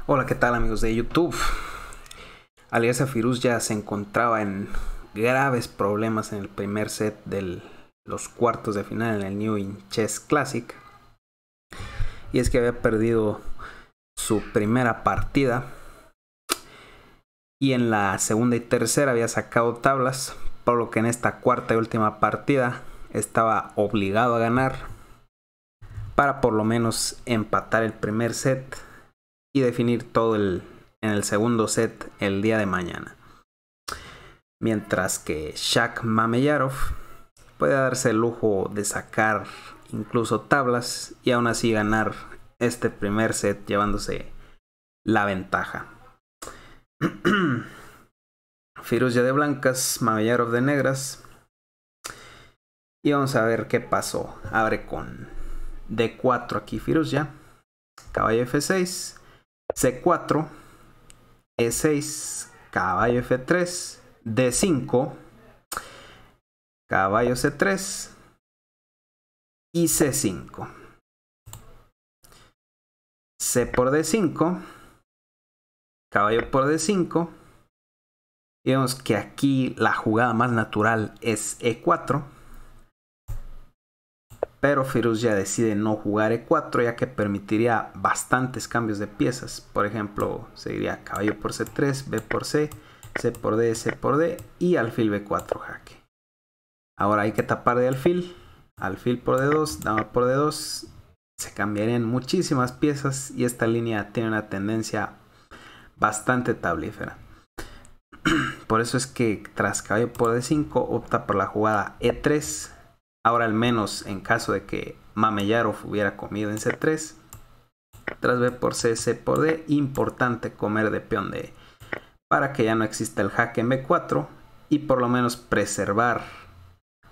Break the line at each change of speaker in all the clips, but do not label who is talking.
Hola, ¿qué tal amigos de YouTube? Alianza Firuz ya se encontraba en graves problemas en el primer set de los cuartos de final en el New In Chess Classic. Y es que había perdido su primera partida y en la segunda y tercera había sacado tablas, por lo que en esta cuarta y última partida estaba obligado a ganar para por lo menos empatar el primer set y definir todo en el segundo set el día de mañana. Mientras que Shak Mameyarov puede darse el lujo de sacar incluso tablas y aún así ganar este primer set llevándose la ventaja. Firuz ya de blancas, Mameyarov de negras. Y vamos a ver qué pasó. Abre con D4 aquí Firuz ya. Caballo F6. C4. E6. Caballo F3. D5. Caballo C3. Y C5. C por D5. Caballo por D5. Y vemos que aquí la jugada más natural es E4. Pero Firuz ya decide no jugar E4 ya que permitiría bastantes cambios de piezas. Por ejemplo, seguiría caballo por C3, B por C, C por D, C por D y alfil B4 jaque. Ahora hay que tapar de alfil por D2, dama por D2. Se cambiarían muchísimas piezas y esta línea tiene una tendencia bastante tablífera. Por eso es que tras caballo por D5 opta por la jugada E3. Ahora al menos en caso de que Mameyarov hubiera comido en C3. Tras B por C, C por D. Importante comer de peón de E para que ya no exista el jaque en B4 y por lo menos preservar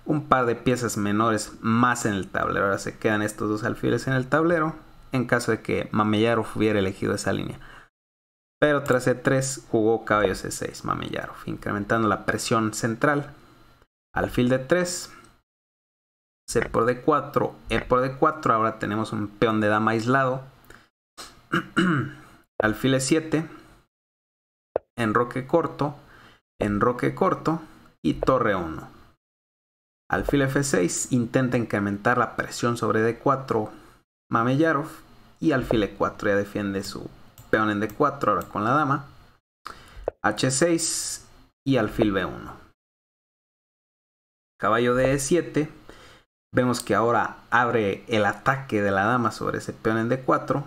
un par de piezas menores más en el tablero. Ahora se quedan estos dos alfiles en el tablero en caso de que Mameyarov hubiera elegido esa línea. Pero tras E3 jugó caballo C6 Mameyarov, incrementando la presión central. Alfil D3, C por D4, E por D4. Ahora tenemos un peón de dama aislado. Alfil E7, enroque corto y torre 1. Alfil F6 intenta incrementar la presión sobre D4 Mameyarov y alfil E4 ya defiende su peón en D4 ahora con la dama. H6 y alfil B1. Caballo de E7. Vemos que ahora abre el ataque de la dama sobre ese peón en D4.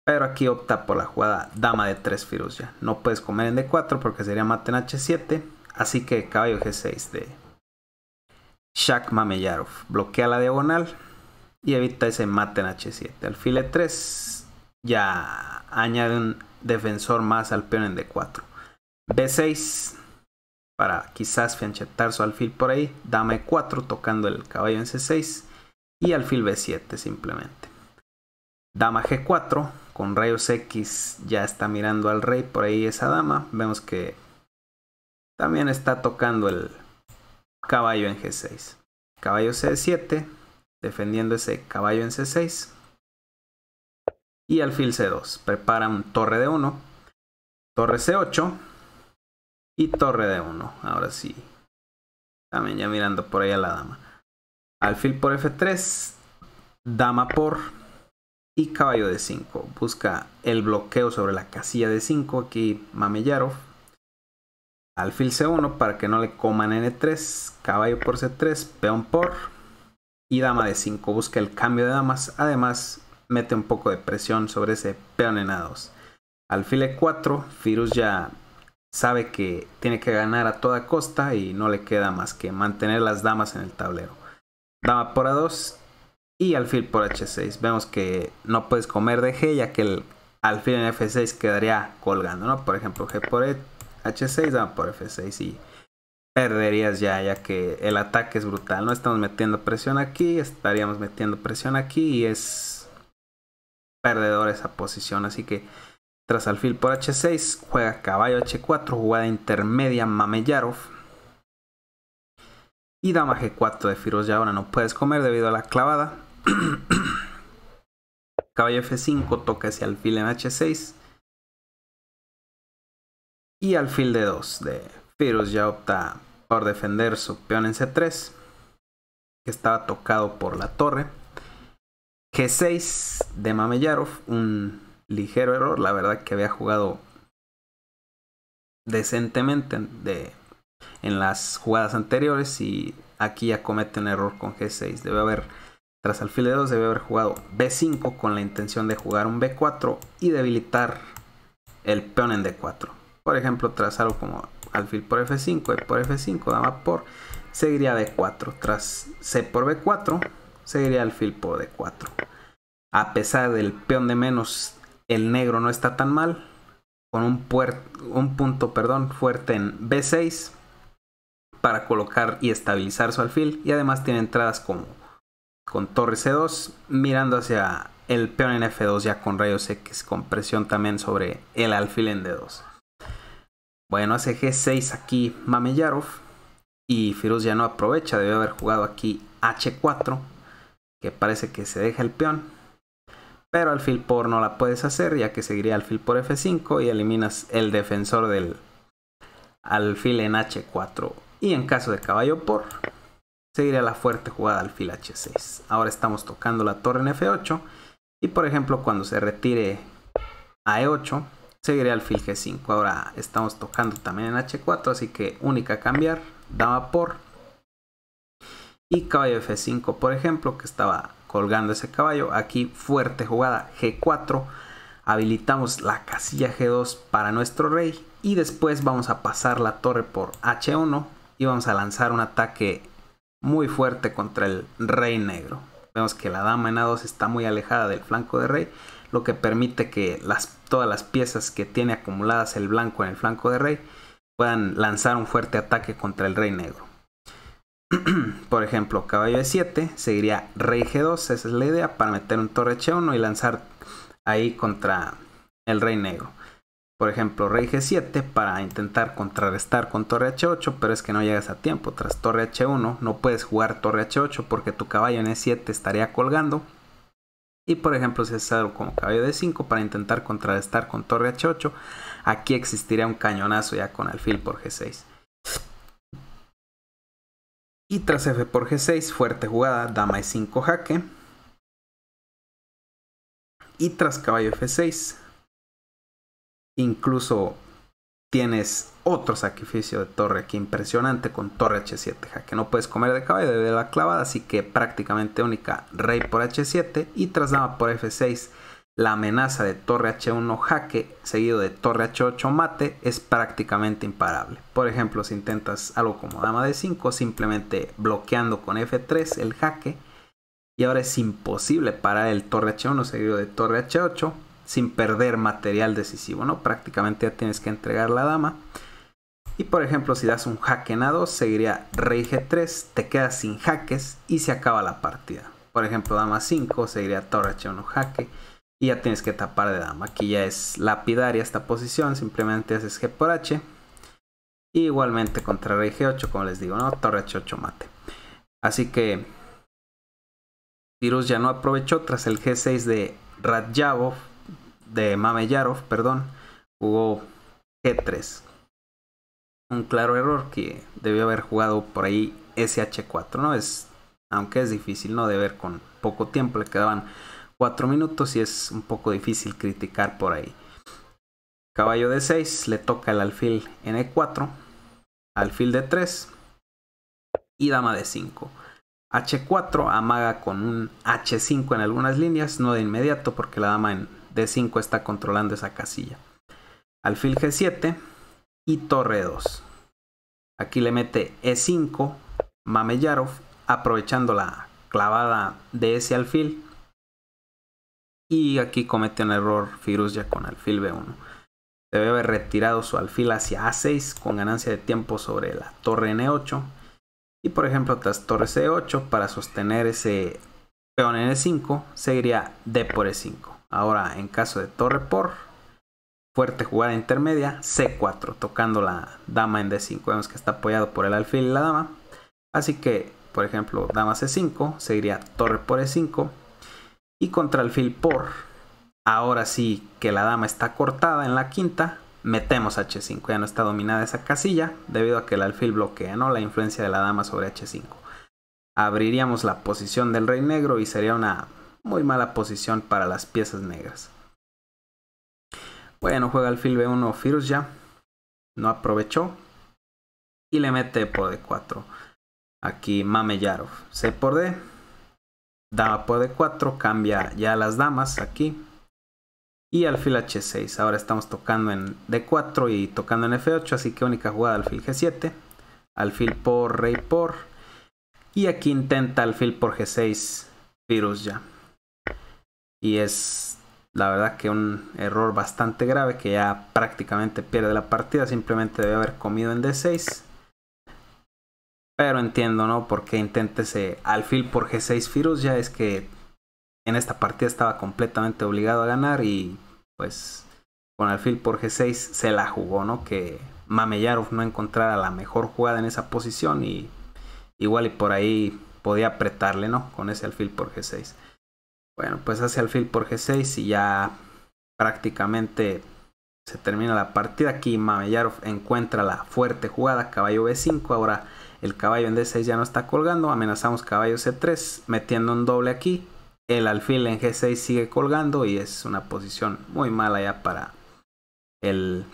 Pero aquí opta por la jugada dama de 3 Firuz ya. No puedes comer en D4 porque sería mate en H7. Así que caballo G6 de Shak Mameyarov. Bloquea la diagonal y evita ese mate en H7. Alfil E3 ya añade un defensor más al peón en D4. B6 para quizás fianchetar su alfil por ahí. Dama E4 tocando el caballo en C6 y alfil B7 simplemente. Dama G4 con rayos X ya está mirando al rey por ahí esa dama. Vemos que también está tocando el caballo en G6. Caballo C7 defendiendo ese caballo en C6 y alfil C2. Prepara un torre D1, torre C8 y torre D1. Ahora sí, también ya mirando por ahí a la dama. Alfil por F3, dama por y caballo D5. Busca el bloqueo sobre la casilla D5 aquí Mameyarov. Alfil C1 para que no le coman N3, caballo por C3, peón por y dama D5. Busca el cambio de damas, además mete un poco de presión sobre ese peón en A2. Alfil E4, Firuz ya sabe que tiene que ganar a toda costa y no le queda más que mantener las damas en el tablero. Dama por A2 y alfil por H6. Vemos que no puedes comer de G ya que el alfil en F6 quedaría colgando, ¿no? Por ejemplo, G por H6, dama por F6 y perderías ya que el ataque es brutal. No estamos metiendo presión aquí, estaríamos metiendo presión aquí y es perdedor esa posición. Así que tras alfil por H6 juega caballo H4, jugada intermedia Mameyarov. Y dama G4 de Firuz ya ahora no puedes comer debido a la clavada. Caballo F5 toca ese alfil en H6. Y alfil D2 de Firuz ya opta por defender su peón en C3, que estaba tocado por la torre. G6 de Mameyarov, un ligero error, la verdad que había jugado decentemente en las jugadas anteriores y aquí ya comete un error con G6. Debe haber, tras alfil D2, debe haber jugado B5 con la intención de jugar un B4 y debilitar el peón en D4. Por ejemplo, tras algo como alfil por F5, E por F5, dama por, seguiría B4. Tras C por B4, seguiría alfil por D4. A pesar del peón de menos, el negro no está tan mal, con un punto fuerte en B6 para colocar y estabilizar su alfil, y además tiene entradas como con torre C2 mirando hacia el peón en F2 ya con rayos X, con presión también sobre el alfil en D2. Bueno, hace G6 aquí Mameyarov y Firuz ya no aprovecha, debe haber jugado aquí H4, que parece que se deja el peón, pero alfil por no la puedes hacer, ya que seguiría alfil por F5 y eliminas el defensor del alfil en H4. Y en caso de caballo por, seguiría la fuerte jugada alfil H6. Ahora estamos tocando la torre en F8 y por ejemplo cuando se retire a E8 seguiría alfil G5. Ahora estamos tocando también en H4, así que única a cambiar, dama por y caballo F5 por ejemplo, que estaba colgando ese caballo. Aquí fuerte jugada G4, habilitamos la casilla G2 para nuestro rey y después vamos a pasar la torre por H1 y vamos a lanzar un ataque muy fuerte contra el rey negro. Vemos que la dama en A2 está muy alejada del flanco de rey, lo que permite que todas las piezas que tiene acumuladas el blanco en el flanco de rey puedan lanzar un fuerte ataque contra el rey negro. Por ejemplo, caballo E7 seguiría rey G2, esa es la idea, para meter un torre H1 y lanzar ahí contra el rey negro. Por ejemplo, rey G7 para intentar contrarrestar con torre H8, pero es que no llegas a tiempo. Tras torre H1 no puedes jugar torre H8 porque tu caballo en E7 estaría colgando. Y por ejemplo, si es algo como caballo D5 para intentar contrarrestar con torre H8, aquí existiría un cañonazo ya con alfil por G6. Y tras F por G6, fuerte jugada, dama E5 jaque. Y tras caballo F6, incluso tienes otro sacrificio de torre aquí impresionante con torre H7 jaque. No puedes comer de caballo, debe de la clavada, así que prácticamente única rey por H7 y tras dama por F6 la amenaza de torre H1 jaque seguido de torre H8 mate es prácticamente imparable. Por ejemplo, si intentas algo como dama D5, simplemente bloqueando con F3 el jaque, y ahora es imposible parar el torre H1 seguido de torre H8 sin perder material decisivo, ¿no? Prácticamente ya tienes que entregar la dama. Y por ejemplo, si das un jaque en A2, seguiría rey G3, te quedas sin jaques y se acaba la partida. Por ejemplo, dama 5, seguiría torre H1 jaque y ya tienes que tapar de dama. Aquí ya es lapidaria esta posición, simplemente haces G por H. Y igualmente contra rey G8, como les digo, ¿no? Torre H8 mate. Así que Firuz ya no aprovechó tras el G6 de Mameyarov, jugó G3. Un claro error que debió haber jugado por ahí SH4, ¿no? Aunque es difícil, ¿no? De ver con poco tiempo, le quedaban 4 minutos y es un poco difícil criticar por ahí. Caballo D6, le toca el alfil en E4, alfil D3 y dama D5. H4 amaga con un H5 en algunas líneas, no de inmediato porque la dama en D5 está controlando esa casilla. Alfil G7 y torre 2. Aquí le mete E5 Mameyarov aprovechando la clavada de ese alfil. Y aquí comete un error Firuz ya con alfil B1. Debe haber retirado su alfil hacia A6 con ganancia de tiempo sobre la torre N8. Y por ejemplo tras torre C8 para sostener ese peón en E5 seguiría D por E5. Ahora en caso de torre por, fuerte jugada intermedia, C4 tocando la dama en D5. Vemos que está apoyado por el alfil y la dama. Así que por ejemplo dama C5 seguiría torre por E5. Y contra alfil por, ahora sí que la dama está cortada en la quinta, metemos h5. Ya no está dominada esa casilla debido a que el alfil bloquea, ¿no?, la influencia de la dama sobre h5. Abriríamos la posición del rey negro y sería una muy mala posición para las piezas negras. Bueno, juega alfil b1 Firouzja, no aprovechó y le mete por d4. Aquí Mameyarov, c por d, dama por d4, cambia ya las damas aquí. Y alfil h6, ahora estamos tocando en d4 y tocando en f8, así que única jugada alfil g7, alfil por, rey por, y aquí intenta alfil por g6 Firouzja. Y es la verdad que un error bastante grave, que ya prácticamente pierde la partida, simplemente debe haber comido en d6. Pero entiendo, ¿no?, por qué intenta ese alfil por g6 Firouzja, es que en esta partida estaba completamente obligado a ganar y pues con alfil por g6 se la jugó, ¿no?, que Mameyarov no encontrara la mejor jugada en esa posición y igual y por ahí podía apretarle, ¿no?, con ese alfil por g6. Bueno, pues hace alfil por g6 y ya prácticamente se termina la partida. Aquí Mameyarov encuentra la fuerte jugada caballo b5, ahora el caballo en d6 ya no está colgando, amenazamos caballo c3 metiendo un doble aquí. El alfil en g6 sigue colgando y es una posición muy mala ya para el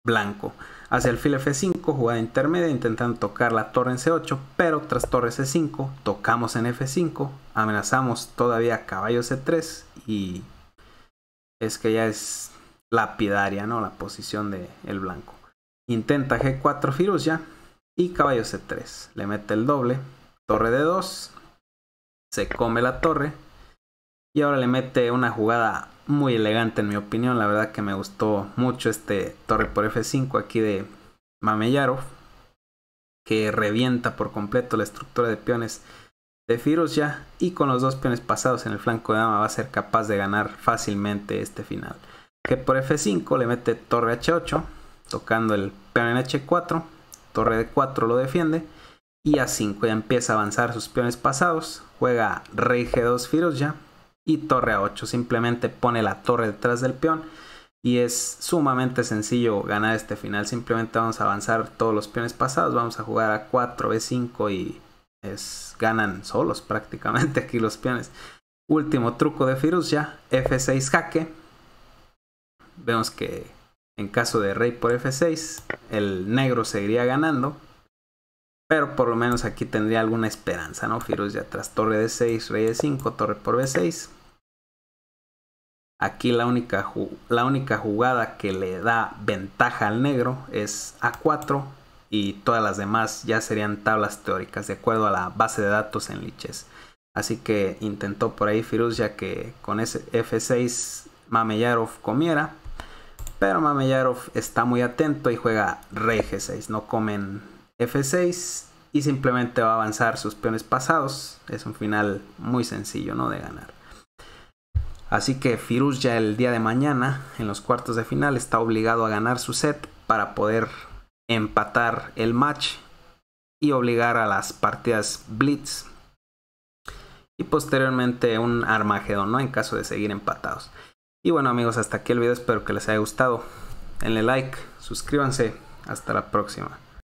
blanco. Hacia alfil f5, jugada intermedia, intentando tocar la torre en c8, pero tras torre c5, tocamos en f5, amenazamos todavía caballo c3 y es que ya es lapidaria, ¿no?, la posición del blanco. Intenta g4 Firouzja y caballo c3, le mete el doble, torre d2, se come la torre y ahora le mete una jugada muy elegante en mi opinión. La verdad que me gustó mucho este torre por f5 aquí de Mameyarov, que revienta por completo la estructura de peones de Firouzja y con los dos peones pasados en el flanco de dama va a ser capaz de ganar fácilmente este final. Que por f5 le mete torre h8 tocando el peón en h4, torre d4 lo defiende y a5 ya empieza a avanzar sus peones pasados. Juega rey g2 Firouzja y torre a8, simplemente pone la torre detrás del peón y es sumamente sencillo ganar este final. Simplemente vamos a avanzar todos los peones pasados, vamos a jugar a 4 b5 y ganan solos prácticamente aquí los peones. Último truco de Firouzja, f6 jaque. Vemos que en caso de rey por f6 el negro seguiría ganando, pero por lo menos aquí tendría alguna esperanza, ¿no? Firouzja tras torre d6, rey e5, torre por b6. Aquí la única jugada que le da ventaja al negro es a4 y todas las demás ya serían tablas teóricas de acuerdo a la base de datos en Lichess. Así que intentó por ahí Firouzja que con ese f6 Mameyarov comiera, pero Mameyarov está muy atento y juega rey g6, no comen f6 y simplemente va a avanzar sus peones pasados. Es un final muy sencillo, ¿no?, de ganar. Así que Firouzja el día de mañana en los cuartos de final está obligado a ganar su set para poder empatar el match y obligar a las partidas blitz y posteriormente un Armagedón, ¿no?, en caso de seguir empatados. Y bueno amigos, hasta aquí el video, espero que les haya gustado. Denle like, suscríbanse, hasta la próxima.